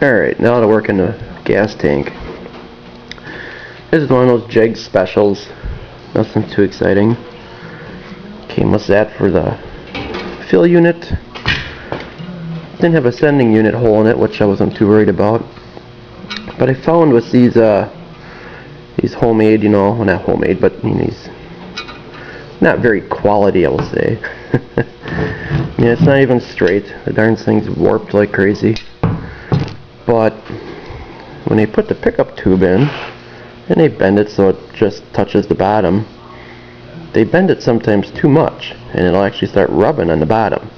Alright, now to work in the gas tank. This is one of those JEG specials. Nothing too exciting. Came with that for the fill unit. Didn't have a sending unit hole in it, which I wasn't too worried about. But I found with these homemade, you know, well, not homemade, but I mean, these not very quality, I will say. Yeah, it's not even straight. The darn thing's warped like crazy. But when they put the pickup tube in and they bend it so it just touches the bottom, they bend it sometimes too much and it'll actually start rubbing on the bottom.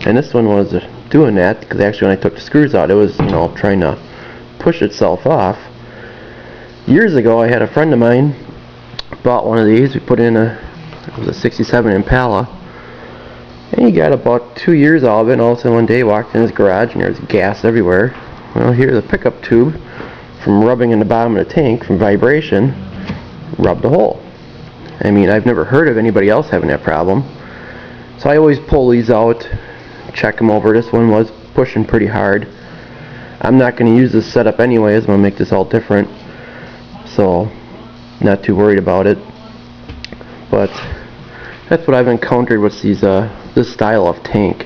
And this one was doing that because actually when I took the screws out, it was, you know, trying to push itself off. Years ago, I had a friend of mine bought one of these. We put in it was a 67 Impala, and he got about 2 years out of it, and all of a sudden one day he walked in his garage and there's gas everywhere. Well, here's the pickup tube from rubbing in the bottom of the tank from vibration rubbed a hole. I mean, I've never heard of anybody else having that problem, so I always pull these out, check them over. This one was pushing pretty hard. I'm not going to use this setup anyways. I'm going to make this all different, so not too worried about it. But that's what I've encountered with these this style of tank.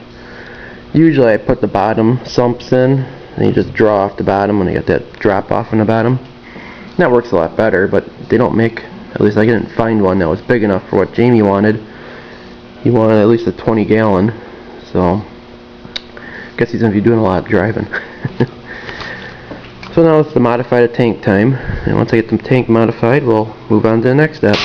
Usually I put the bottom sumps in and you just draw off the bottom when you get that drop off on the bottom. And that works a lot better, but they don't make, at least I didn't find one that was big enough for what Jamie wanted. He wanted at least a 20 gallon, so I guess he's going to be doing a lot of driving. So now it's to modify the tank time, and once I get the tank modified, we'll move on to the next step.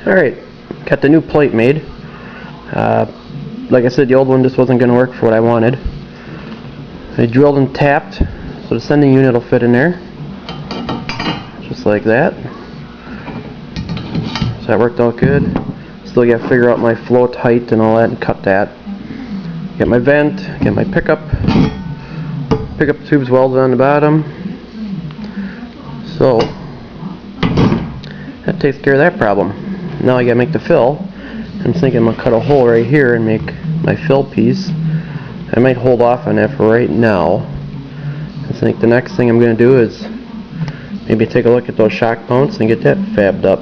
Alright, got the new plate made. Like I said, the old one just wasn't going to work for what I wanted. I drilled and tapped so the sending unit will fit in there. Just like that. So that worked out good. Still got to figure out my float height and all that and cut that. Get my vent, get my pickup tubes welded on the bottom. So that takes care of that problem. Now I gotta make the fill. I'm thinking I'm gonna cut a hole right here and make my fill piece. I might hold off on that for right now. I think the next thing I'm gonna do is maybe take a look at those shock mounts and get that fabbed up.